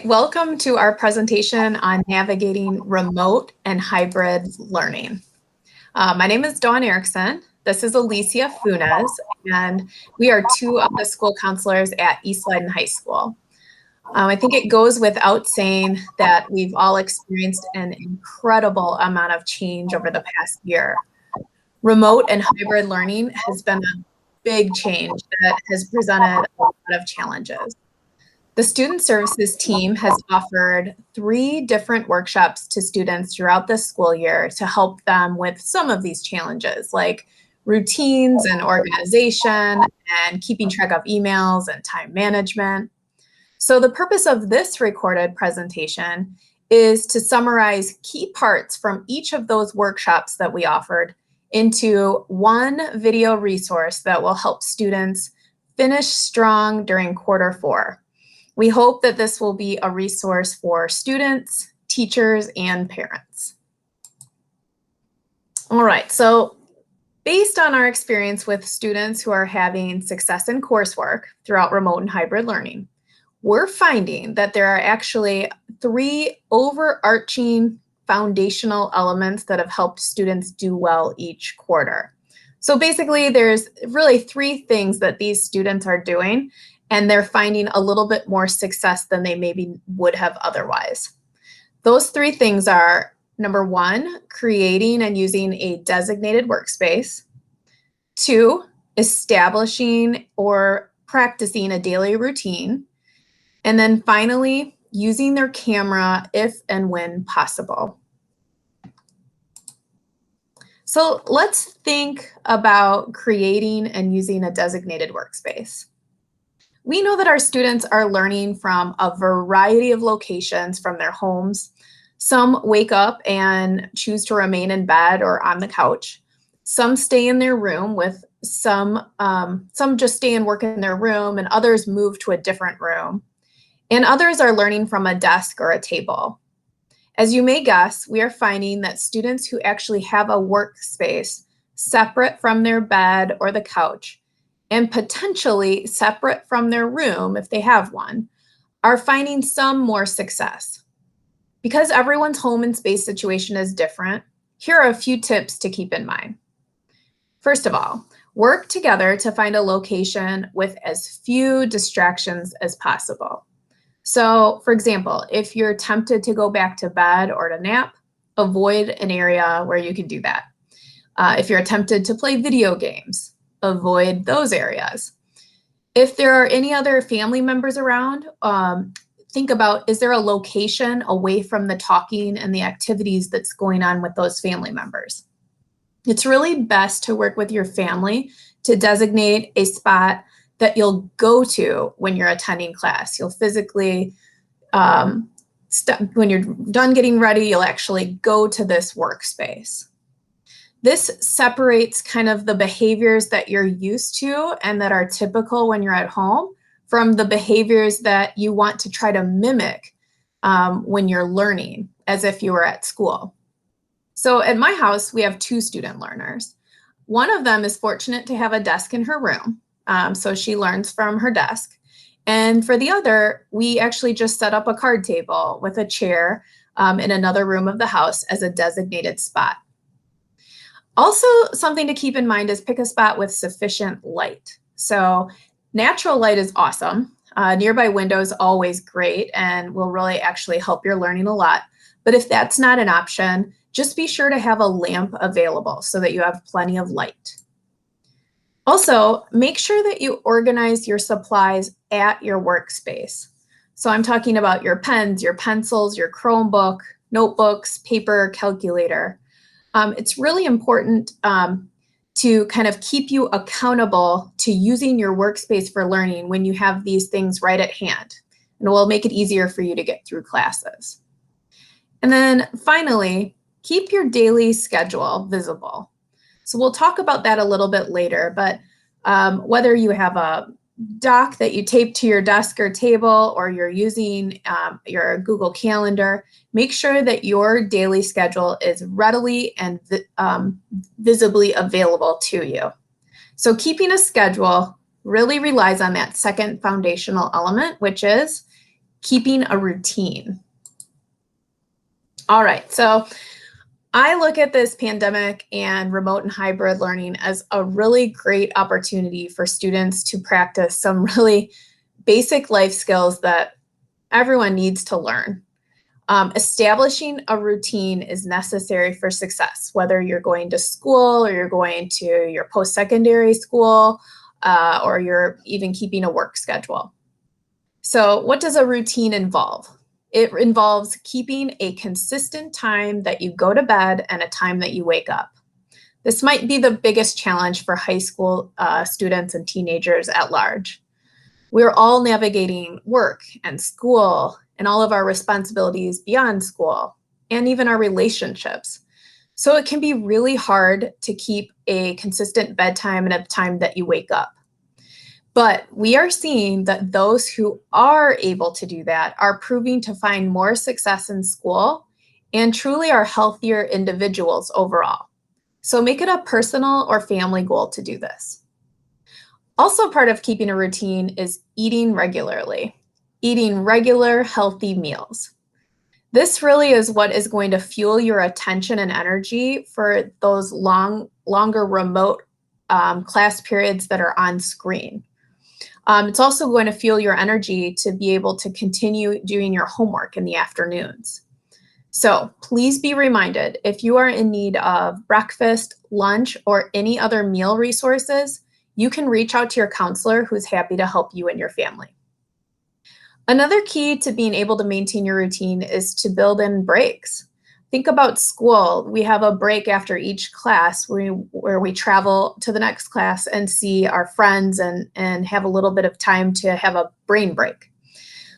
Welcome to our presentation on navigating remote and hybrid learning. My name is Dawn Erickson. This is Alicia Funes, and we are two of the school counselors at East Leiden High School. I think it goes without saying that we've all experienced an incredible amount of change over the past year. Remote and hybrid learning has been a big change that has presented a lot of challenges. The Student Services team has offered 3 different workshops to students throughout the school year to help them with some of these challenges, like routines and organization and keeping track of emails and time management. So the purpose of this recorded presentation is to summarize key parts from each of those workshops that we offered into one video resource that will help students finish strong during Q4. We hope that this will be a resource for students, teachers, and parents. All right, so based on our experience with students who are having success in coursework throughout remote and hybrid learning, we're finding that there are actually 3 overarching foundational elements that have helped students do well each quarter. So basically, there's really 3 things that these students are doing, and they're finding a little bit more success than they maybe would have otherwise. Those 3 things are, number 1, creating and using a designated workspace. 2, establishing or practicing a daily routine. And then finally, using their camera if and when possible. So let's think about creating and using a designated workspace. We know that our students are learning from a variety of locations from their homes. Some wake up and choose to remain in bed or on the couch. Some stay in their room with some just stay and work in their room, and others move to a different room. And others are learning from a desk or a table. As you may guess, we are finding that students who actually have a workspace separate from their bed or the couch, and potentially separate from their room if they have one, are finding some more success. Because everyone's home and space situation is different, here are a few tips to keep in mind. First of all, work together to find a location with as few distractions as possible. So, for example, if you're tempted to go back to bed or to nap, avoid an area where you can do that. If you're tempted to play video games, avoid those areas. If there are any other family members around, think about, is there a location away from the talking and the activities that's going on with those family members? It's really best to work with your family to designate a spot that you'll go to when you're attending class. You'll physically, when you're done getting ready, you'll actually go to this workspace. This separates kind of the behaviors that you're used to and that are typical when you're at home from the behaviors that you want to try to mimic when you're learning as if you were at school. So at my house, we have 2 student learners. One of them is fortunate to have a desk in her room, so she learns from her desk. And for the other, we actually just set up a card table with a chair in another room of the house as a designated spot. Also, something to keep in mind is pick a spot with sufficient light. So natural light is awesome. Nearby windows always great and will really actually help your learning a lot. But if that's not an option, just be sure to have a lamp available so that you have plenty of light. Also, make sure that you organize your supplies at your workspace. So I'm talking about your pens, your pencils, your Chromebook, notebooks, paper, calculator. It's really important to kind of keep you accountable to using your workspace for learning when you have these things right at hand, and it will make it easier for you to get through classes. And then finally, keep your daily schedule visible. So we'll talk about that a little bit later, but whether you have a doc that you tape to your desk or table, or you're using your Google Calendar, make sure that your daily schedule is readily and visibly available to you. So keeping a schedule really relies on that second foundational element, which is keeping a routine. All right, so I look at this pandemic and remote and hybrid learning as a really great opportunity for students to practice some really basic life skills that everyone needs to learn. Establishing a routine is necessary for success, whether you're going to school or you're going to your post-secondary school, or you're even keeping a work schedule. So what does a routine involve? It involves keeping a consistent time that you go to bed and a time that you wake up. This might be the biggest challenge for high school students and teenagers at large. We're all navigating work and school and all of our responsibilities beyond school and even our relationships. So it can be really hard to keep a consistent bedtime and a time that you wake up. But we are seeing that those who are able to do that are proving to find more success in school and truly are healthier individuals overall. So make it a personal or family goal to do this. Also, part of keeping a routine is eating regularly, eating regular healthy meals. This really is what is going to fuel your attention and energy for those longer remote class periods that are on screen. It's also going to fuel your energy to be able to continue doing your homework in the afternoons. So please be reminded, if you are in need of breakfast, lunch, or any other meal resources, you can reach out to your counselor who's happy to help you and your family. Another key to being able to maintain your routine is to build in breaks. Think about school. We have a break after each class where we travel to the next class and see our friends and have a little bit of time to have a brain break.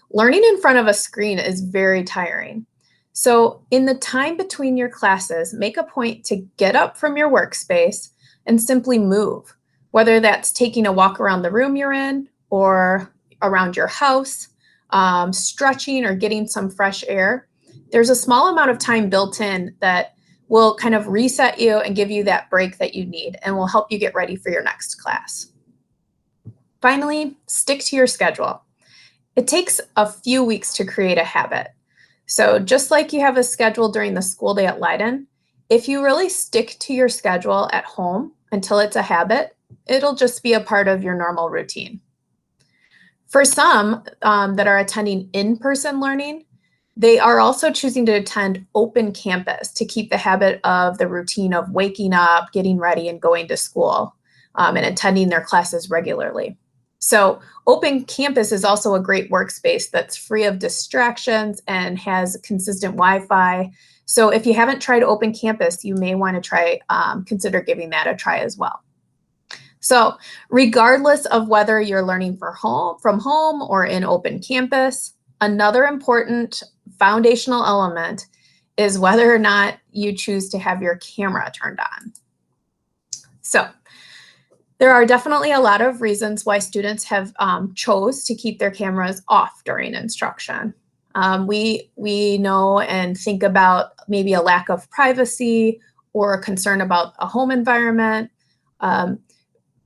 Learning in front of a screen is very tiring. So in the time between your classes, make a point to get up from your workspace and simply move, whether that's taking a walk around the room you're in or around your house, stretching or getting some fresh air. There's a small amount of time built in that will kind of reset you and give you that break that you need and will help you get ready for your next class. Finally, stick to your schedule. It takes a few weeks to create a habit. So just like you have a schedule during the school day at Leiden, if you really stick to your schedule at home until it's a habit, it'll just be a part of your normal routine. For some that are attending in-person learning, they are also choosing to attend open campus to keep the habit of the routine of waking up, getting ready, and going to school, and attending their classes regularly. So open campus is also a great workspace that's free of distractions and has consistent Wi-Fi. So if you haven't tried open campus, you may want to consider giving that a try as well. So regardless of whether you're learning from home or in open campus, another important foundational element is whether or not you choose to have your camera turned on. So there are definitely a lot of reasons why students have chose to keep their cameras off during instruction. We know and think about maybe a lack of privacy or a concern about a home environment.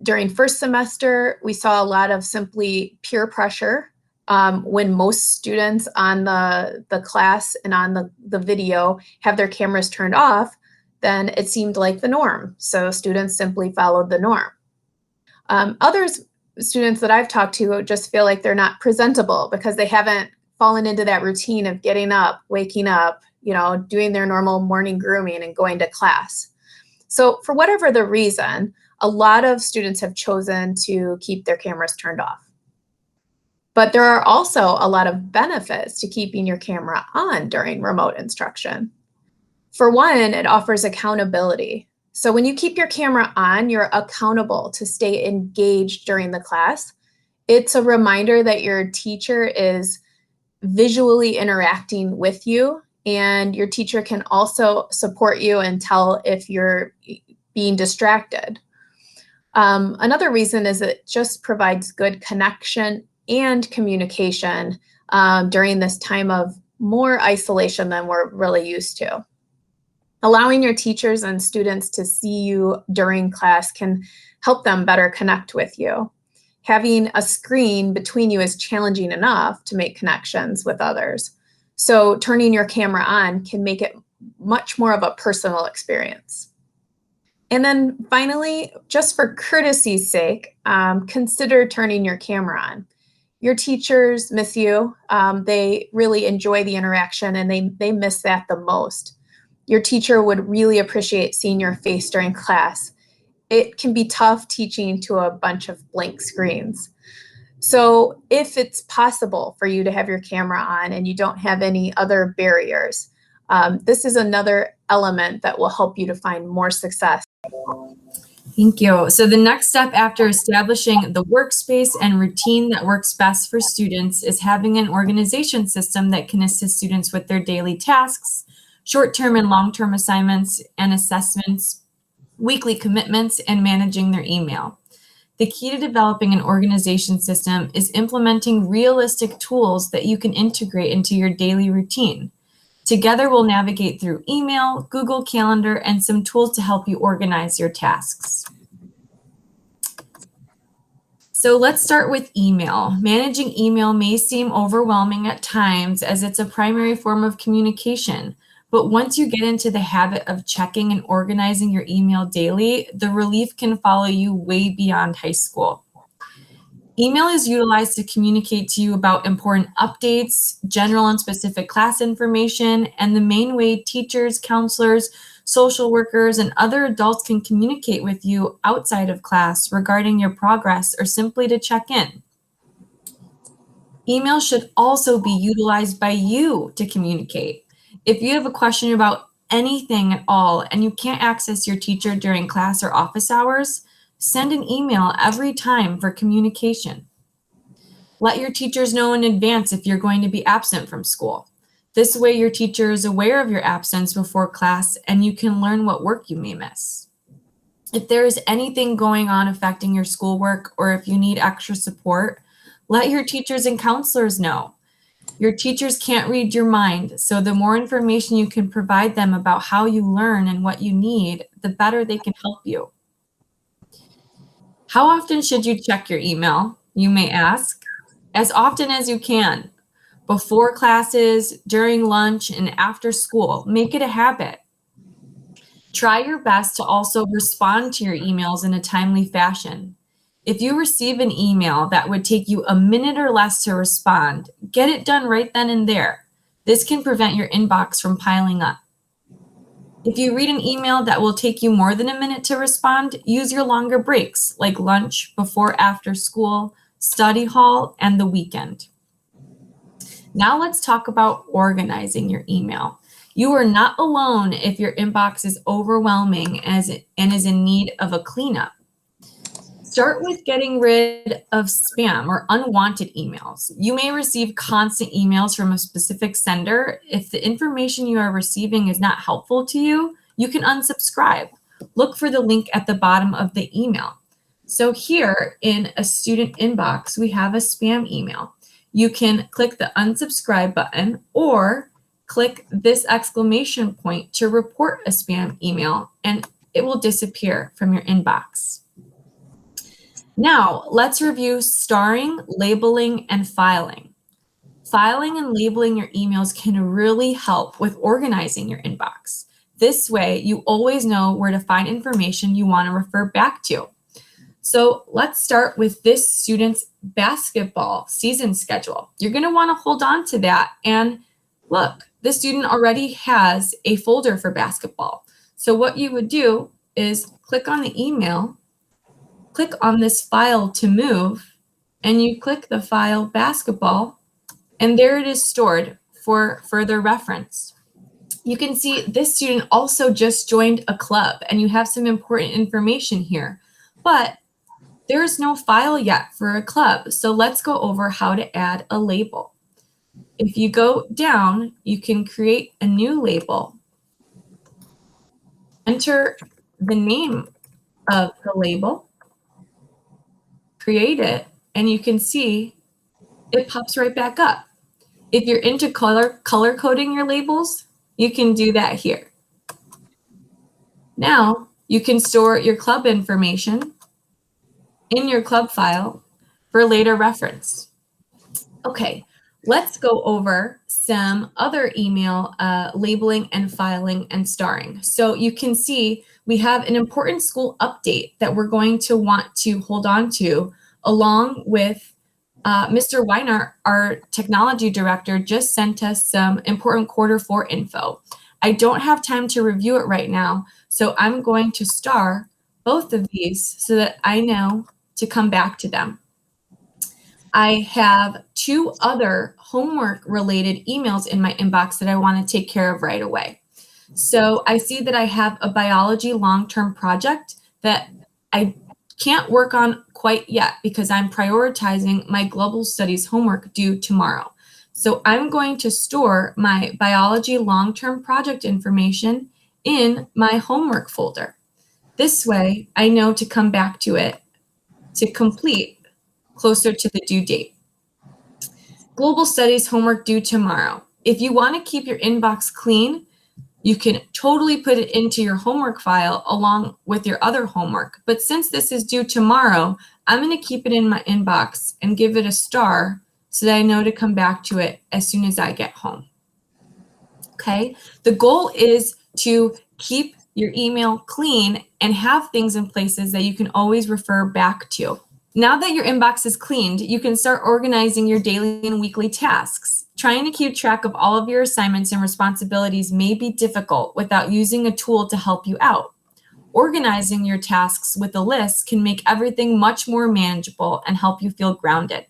During first semester, we saw a lot of simply peer pressure. When most students on the class and on the video have their cameras turned off, then it seemed like the norm. So students simply followed the norm. Students that I've talked to just feel like they're not presentable because they haven't fallen into that routine of getting up, waking up, doing their normal morning grooming and going to class. So for whatever the reason, a lot of students have chosen to keep their cameras turned off. But there are also a lot of benefits to keeping your camera on during remote instruction. For one, it offers accountability. So when you keep your camera on, you're accountable to stay engaged during the class. It's a reminder that your teacher is visually interacting with you, and your teacher can also support you and tell if you're being distracted. Another reason is it just provides good connection and communication during this time of more isolation than we're really used to. Allowing your teachers and students to see you during class can help them better connect with you. having a screen between you is challenging enough to make connections with others. So turning your camera on can make it much more of a personal experience. And then finally, just for courtesy's sake, consider turning your camera on. Your teachers miss you. They really enjoy the interaction and they miss that the most. Your teacher would really appreciate seeing your face during class. It can be tough teaching to a bunch of blank screens. So if it's possible for you to have your camera on and you don't have any other barriers, this is another element that will help you to find more success. Thank you. So the next step after establishing the workspace and routine that works best for students is having an organization system that can assist students with their daily tasks, short-term and long-term assignments and assessments, weekly commitments, and managing their email. The key to developing an organization system is implementing realistic tools that you can integrate into your daily routine. Together, we'll navigate through email, Google Calendar, and some tools to help you organize your tasks. So let's start with email. Managing email may seem overwhelming at times as it's a primary form of communication. But once you get into the habit of checking and organizing your email daily, the relief can follow you way beyond high school. Email is utilized to communicate to you about important updates, general and specific class information, and the main way teachers, counselors, social workers, and other adults can communicate with you outside of class regarding your progress or simply to check in. Email should also be utilized by you to communicate. If you have a question about anything at all and you can't access your teacher during class or office hours, send an email every time for communication. Let your teachers know in advance if you're going to be absent from school. This way your teacher is aware of your absence before class and you can learn what work you may miss. If there is anything going on affecting your schoolwork or if you need extra support, let your teachers and counselors know. Your teachers can't read your mind, so the more information you can provide them about how you learn and what you need, the better they can help you. How often should you check your email, you may ask? As often as you can. Before classes, during lunch, and after school. Make it a habit. Try your best to also respond to your emails in a timely fashion. If you receive an email that would take you a minute or less to respond, get it done right then and there. This can prevent your inbox from piling up. If you read an email that will take you more than a minute to respond, use your longer breaks like lunch, before, after school, study hall, and the weekend. Now let's talk about organizing your email. You are not alone if your inbox is overwhelming and is in need of a cleanup. Start with getting rid of spam or unwanted emails. You may receive constant emails from a specific sender. If the information you are receiving is not helpful to you, you can unsubscribe. Look for the link at the bottom of the email. So here in a student inbox, we have a spam email. You can click the unsubscribe button or click this exclamation point to report a spam email and it will disappear from your inbox. Now, let's review starring, labeling, and filing. Filing and labeling your emails can really help with organizing your inbox. This way, you always know where to find information you want to refer back to. So let's start with this student's basketball season schedule. You're going to want to hold on to that. And look, this student already has a folder for basketball. So what you would do is click on the email, click on this file to move, and you click the file basketball, and there it is stored for further reference. You can see this student also just joined a club, and you have some important information here, but there's no file yet for a club. So let's go over how to add a label. If you go down, you can create a new label, enter the name of the label, create it, and you can see it pops right back up. If you're into color coding your labels, you can do that here. Now you can store your club information in your club file, for later reference. Okay, let's go over some other email labeling and filing and starring. So you can see we have an important school update that we're going to want to hold on to, along with Mr. Weiner, our technology director, just sent us some important Q4 info. I don't have time to review it right now, so I'm going to star both of these so that I know to come back to them. I have 2 other homework-related emails in my inbox that I want to take care of right away. So I see that I have a biology long-term project that I can't work on quite yet because I'm prioritizing my global studies homework due tomorrow. So I'm going to store my biology long-term project information in my homework folder. This way, I know to come back to it to complete closer to the due date. Global studies homework due tomorrow. If you want to keep your inbox clean, you can totally put it into your homework file along with your other homework. But since this is due tomorrow, I'm going to keep it in my inbox and give it a star so that I know to come back to it as soon as I get home. Okay, the goal is to keep your email clean and have things in places that you can always refer back to. Now that your inbox is cleaned, you can start organizing your daily and weekly tasks. Trying to keep track of all of your assignments and responsibilities may be difficult without using a tool to help you out. Organizing your tasks with a list can make everything much more manageable and help you feel grounded.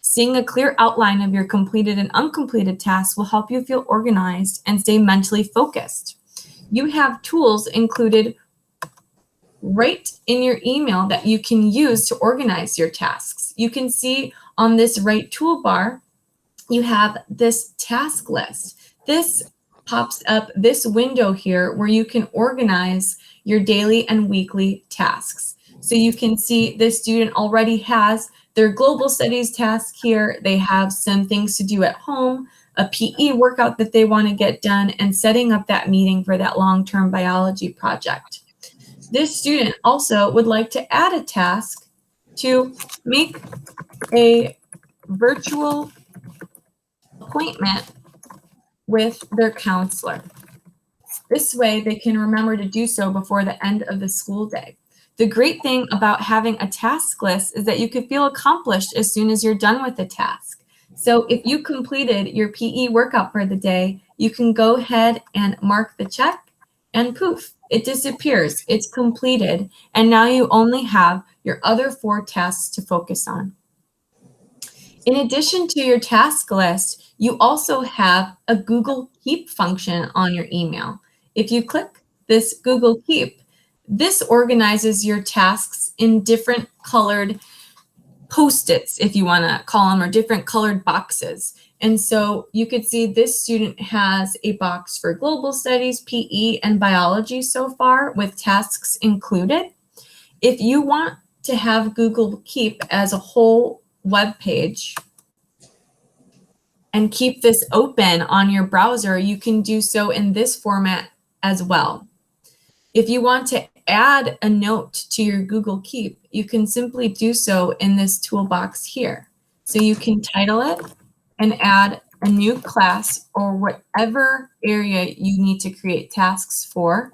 Seeing a clear outline of your completed and uncompleted tasks will help you feel organized and stay mentally focused. You have tools included right in your email that you can use to organize your tasks. You can see on this right toolbar, you have this task list. This pops up this window here where you can organize your daily and weekly tasks. So you can see this student already has their global studies task here. They have some things to do at home, a PE workout that they want to get done, and setting up that meeting for that long-term biology project. This student also would like to add a task to make a virtual appointment with their counselor. This way they can remember to do so before the end of the school day. The great thing about having a task list is that you can feel accomplished as soon as you're done with the task. So if you completed your PE workout for the day, you can go ahead and mark the check and poof, it disappears. It's completed. And now you only have your other 4 tasks to focus on. In addition to your task list, you also have a Google Keep function on your email. If you click this Google Keep, this organizes your tasks in different colored Post-its, if you want to call them, or different colored boxes. And so you could see this student has a box for global studies, PE, and biology so far with tasks included. If you want to have Google Keep as a whole web page and keep this open on your browser, you can do so in this format as well. If you want to add a note to your Google Keep, you can simply do so in this toolbox here. So you can title it and add a new class or whatever area you need to create tasks for.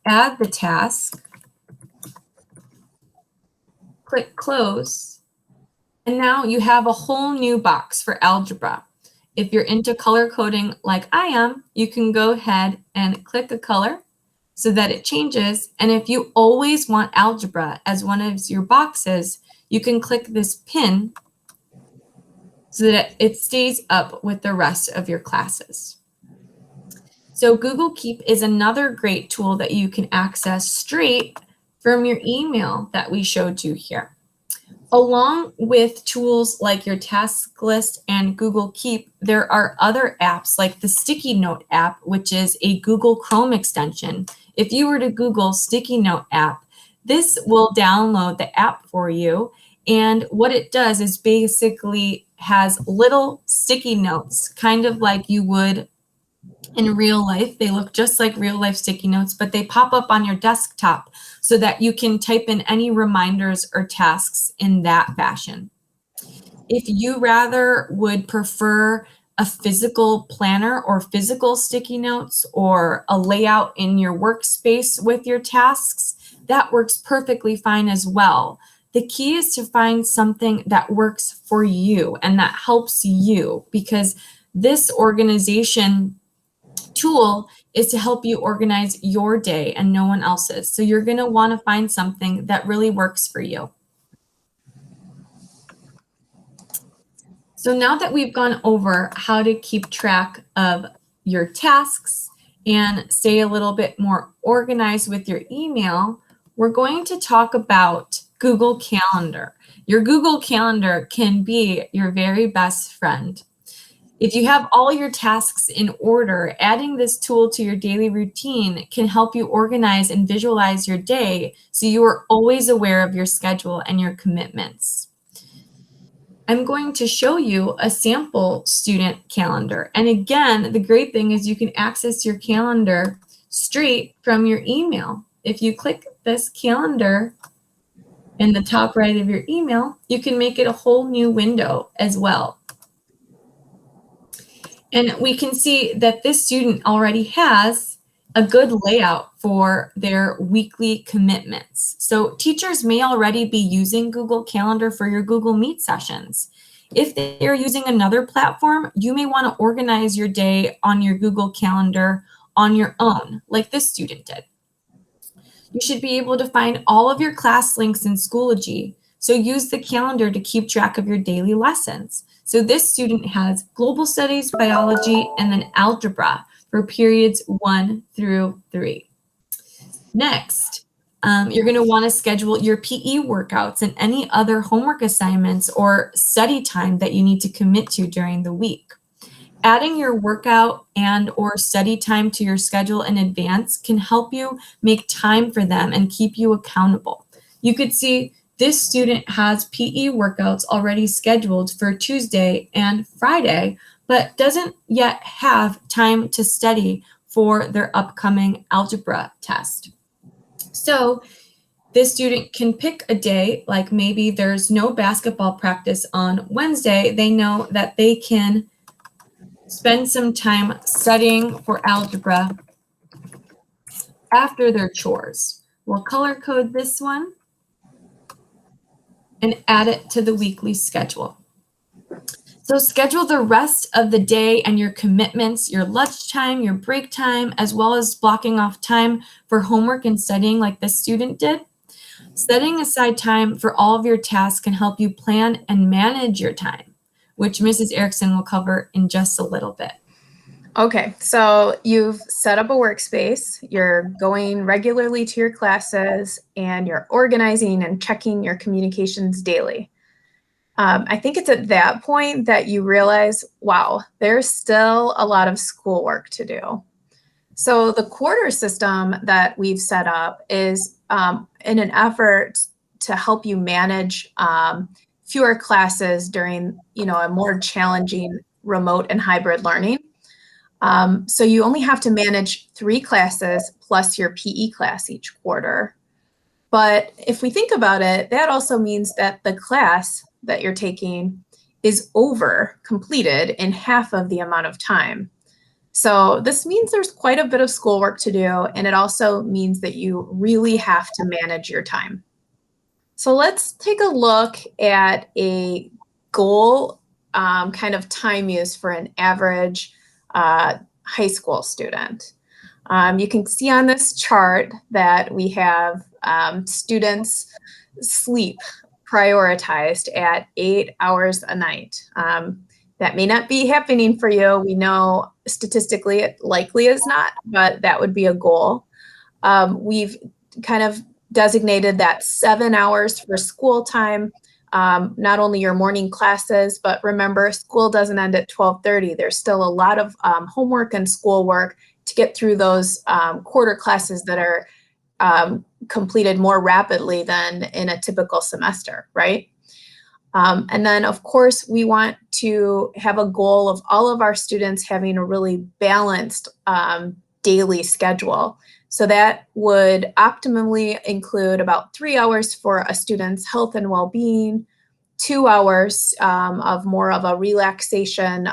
Add the task, click close, and now you have a whole new box for algebra. If you're into color coding like I am, you can go ahead and click a color so that it changes. And if you always want algebra as one of your boxes, you can click this pin so that it stays up with the rest of your classes. So Google Keep is another great tool that you can access straight from your email that we showed you here. Along with tools like your task list and Google Keep, there are other apps like the Sticky Note app, which is a Google Chrome extension. If you were to Google Sticky Note app, this will download the app for you. And what it does is basically has little sticky notes, kind of like you would in real life. They look just like real life sticky notes, but they pop up on your desktop. so that you can type in any reminders or tasks in that fashion. If you rather would prefer a physical planner or physical sticky notes or a layout in your workspace with your tasks, that works perfectly fine as well. The key is to find something that works for you and that helps you, because this organization tool is to help you organize your day and no one else's. So you're going to want to find something that really works for you. So now that we've gone over how to keep track of your tasks and stay a little bit more organized with your email, we're going to talk about Google Calendar. Your Google Calendar can be your very best friend. If you have all your tasks in order, adding this tool to your daily routine can help you organize and visualize your day so you are always aware of your schedule and your commitments. I'm going to show you a sample student calendar. And again, the great thing is you can access your calendar straight from your email. If you click this calendar in the top right of your email, you can make it a whole new window as well. And we can see that this student already has a good layout for their weekly commitments. So teachers may already be using Google Calendar for your Google Meet sessions. If they're using another platform, you may want to organize your day on your Google Calendar on your own, like this student did. You should be able to find all of your class links in Schoology, so use the calendar to keep track of your daily lessons. So this student has global studies, biology, and then algebra for periods 1 through 3. Next, you're going to want to schedule your PE workouts and any other homework assignments or study time that you need to commit to during the week. Adding your workout and or study time to your schedule in advance can help you make time for them and keep you accountable. You could see this student has PE workouts already scheduled for Tuesday and Friday, but doesn't yet have time to study for their upcoming algebra test. So this student can pick a day, like maybe there's no basketball practice on Wednesday. They know that they can spend some time studying for algebra after their chores. We'll color code this one and add it to the weekly schedule. So schedule the rest of the day and your commitments, your lunchtime, your break time, as well as blocking off time for homework and studying like this student did. Setting aside time for all of your tasks can help you plan and manage your time, which Mrs. Erickson will cover in just a little bit. Okay, so you've set up a workspace, you're going regularly to your classes, and you're organizing and checking your communications daily. I think it's at that point that you realize, wow, there's still a lot of schoolwork to do. So the quarter system that we've set up is in an effort to help you manage fewer classes during, a more challenging remote and hybrid learning. So you only have to manage 3 classes plus your PE class each quarter. But if we think about it, that also means that the class that you're taking is completed in half of the amount of time. So this means there's quite a bit of schoolwork to do, and it also means that you really have to manage your time. So let's take a look at a goal kind of time use for an average high school student. You can see on this chart that we have students' sleep prioritized at 8 hours a night. That may not be happening for you. We know statistically it likely is not, but that would be a goal. We've kind of designated that 7 hours for school time, not only your morning classes, but remember, school doesn't end at 12:30. There's still a lot of homework and schoolwork to get through those quarter classes that are completed more rapidly than in a typical semester, right? And then, of course, we want to have a goal of all of our students having a really balanced daily schedule. So that would optimally include about 3 hours for a student's health and well-being, 2 hours of more of a relaxation,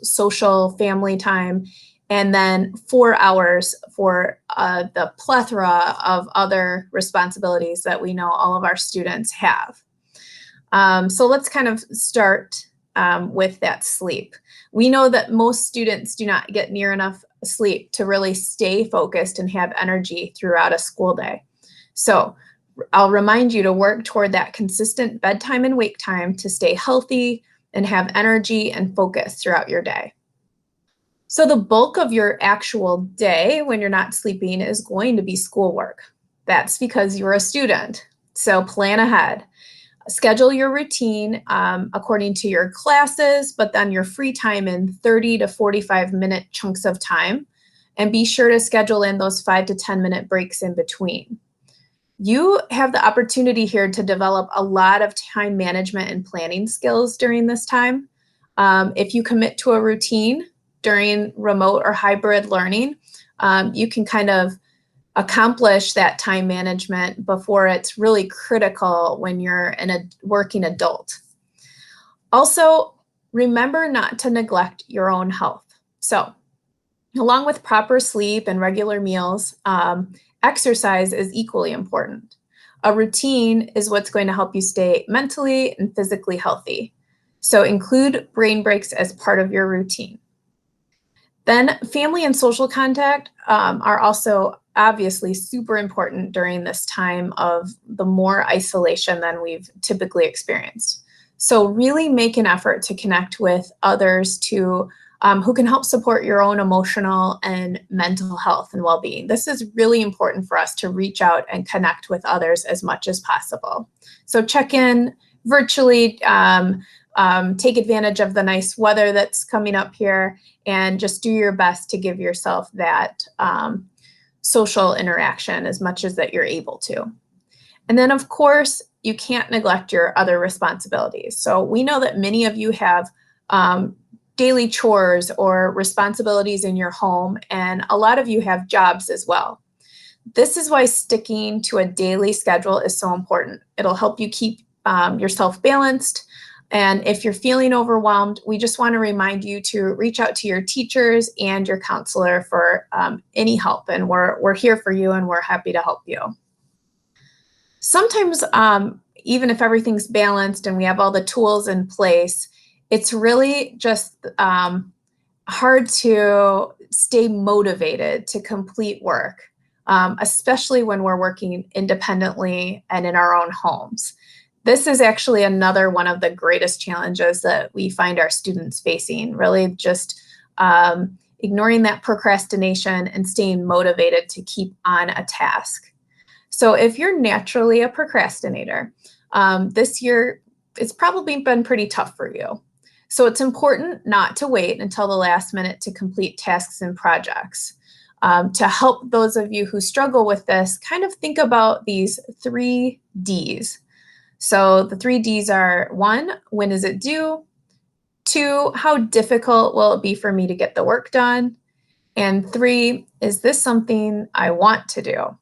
social family time, and then 4 hours for the plethora of other responsibilities that we know all of our students have. So let's kind of start with that sleep. We know that most students do not get near enough sleep to really stay focused and have energy throughout a school day. So I'll remind you to work toward that consistent bedtime and wake time to stay healthy and have energy and focus throughout your day. So the bulk of your actual day when you're not sleeping is going to be schoolwork. That's because you're a student. So plan ahead. Schedule your routine according to your classes, but then your free time in 30 to 45-minute chunks of time. And be sure to schedule in those 5 to 10-minute breaks in between. You have the opportunity here to develop a lot of time management and planning skills during this time. If you commit to a routine during remote or hybrid learning, you can kind of accomplish that time management before it's really critical when you're a working adult. Also, remember not to neglect your own health. So, along with proper sleep and regular meals, exercise is equally important. A routine is what's going to help you stay mentally and physically healthy. So include brain breaks as part of your routine. Then family and social contact are also obviously super important during this time of the more isolation than we've typically experienced. So really make an effort to connect with others who can help support your own emotional and mental health and well-being. This is really important for us to reach out and connect with others as much as possible. So check in virtually, take advantage of the nice weather that's coming up here, and just do your best to give yourself that social interaction as much as that you're able to. And then, of course, you can't neglect your other responsibilities. So we know that many of you have daily chores or responsibilities in your home, and a lot of you have jobs as well. This is why sticking to a daily schedule is so important. It'll help you keep yourself balanced. And if you're feeling overwhelmed, we just want to remind you to reach out to your teachers and your counselor for any help. And we're here for you, and we're happy to help you. Sometimes, even if everything's balanced and we have all the tools in place, it's really just hard to stay motivated to complete work, especially when we're working independently and in our own homes. This is actually another one of the greatest challenges that we find our students facing, really just ignoring that procrastination and staying motivated to keep on a task. So if you're naturally a procrastinator, this year it's probably been pretty tough for you. So it's important not to wait until the last minute to complete tasks and projects. To help those of you who struggle with this, kind of think about these 3 Ds. So the 3 Ds are: 1, when is it due? 2, how difficult will it be for me to get the work done? And 3, is this something I want to do?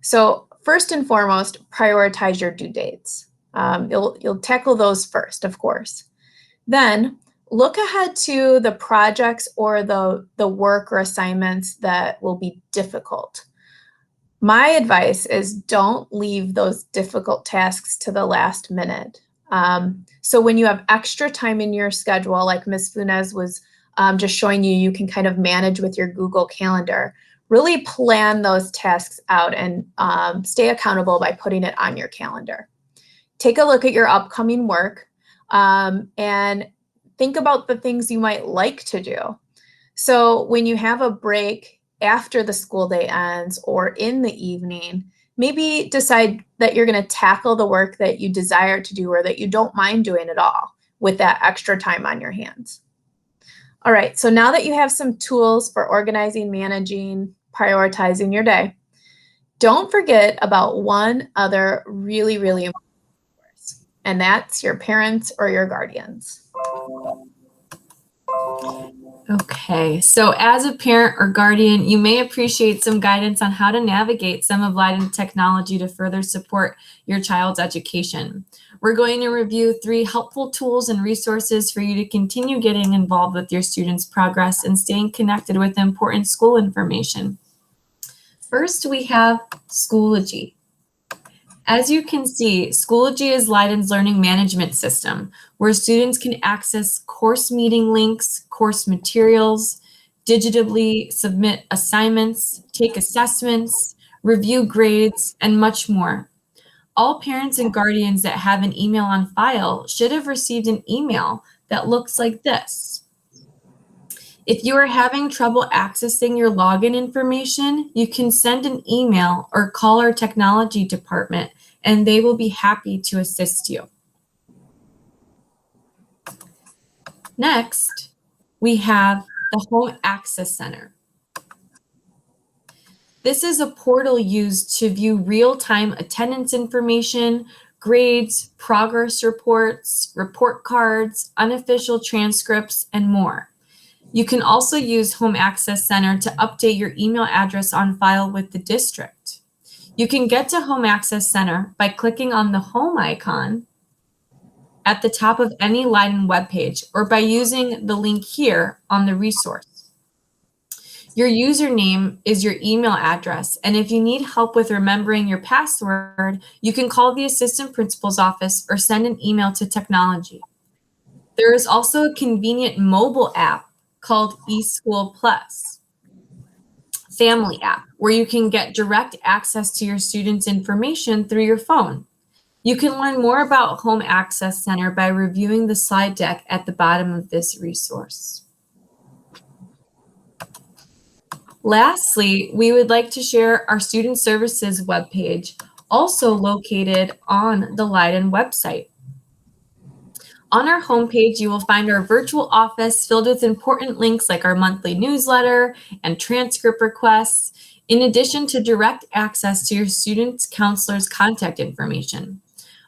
So first and foremost, prioritize your due dates. You'll tackle those first, of course. Then look ahead to the projects or the work or assignments that will be difficult. My advice is don't leave those difficult tasks to the last minute. So when you have extra time in your schedule, like Ms. Funes was just showing you, you can kind of manage with your Google Calendar. Really plan those tasks out and stay accountable by putting it on your calendar. Take a look at your upcoming work and think about the things you might like to do. So when you have a break after the school day ends or in the evening, maybe decide that you're going to tackle the work that you desire to do or that you don't mind doing at all with that extra time on your hands. All right, so now that you have some tools for organizing, managing, prioritizing your day, don't forget about one other really, really important resource, and that's your parents or your guardians. Okay, so as a parent or guardian, you may appreciate some guidance on how to navigate some of Leiden technology to further support your child's education. We're going to review 3 helpful tools and resources for you to continue getting involved with your students' progress and staying connected with important school information. First, we have Schoology. As you can see, Schoology is Leiden's learning management system, where students can access course meeting links, course materials, digitally submit assignments, take assessments, review grades, and much more. All parents and guardians that have an email on file should have received an email that looks like this. If you are having trouble accessing your login information, you can send an email or call our technology department, and they will be happy to assist you. Next, we have the Home Access Center. This is a portal used to view real-time attendance information, grades, progress reports, report cards, unofficial transcripts, and more. You can also use Home Access Center to update your email address on file with the district. You can get to Home Access Center by clicking on the home icon at the top of any Leiden webpage or by using the link here on the resource. Your username is your email address, and if you need help with remembering your password, you can call the assistant principal's office or send an email to technology. There is also a convenient mobile app called eSchool Plus Family app, where you can get direct access to your students' information through your phone. You can learn more about Home Access Center by reviewing the slide deck at the bottom of this resource. Lastly, we would like to share our Student Services webpage, also located on the Leiden website. On our homepage, you will find our virtual office filled with important links like our monthly newsletter and transcript requests, in addition to direct access to your students' counselor's contact information.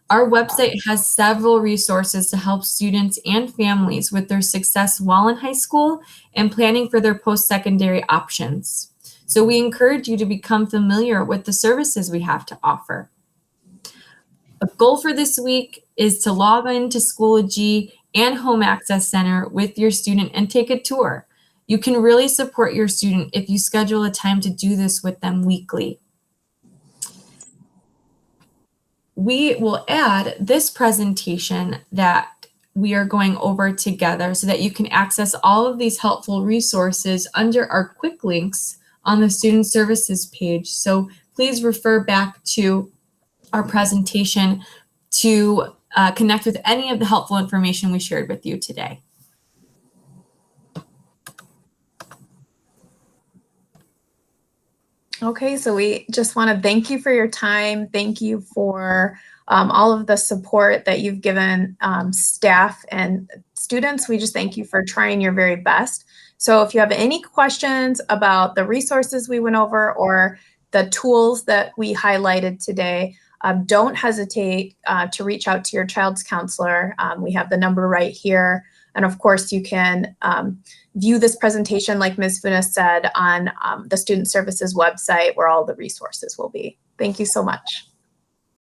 Our website has several resources to help students and families with their success while in high school and planning for their post-secondary options. So we encourage you to become familiar with the services we have to offer. A goal for this week is to log into Schoology and Home Access Center with your student and take a tour. You can really support your student if you schedule a time to do this with them weekly. We will add this presentation that we are going over together so that you can access all of these helpful resources under our quick links on the Student Services page. So please refer back to our presentation to connect with any of the helpful information we shared with you today. Okay, so we just want to thank you for your time. Thank you for all of the support that you've given staff and students. We just thank you for trying your very best. So if you have any questions about the resources we went over or the tools that we highlighted today, don't hesitate to reach out to your child's counselor. We have the number right here. And of course, you can view this presentation, like Ms. Funes said, on the Student Services website where all the resources will be. Thank you so much.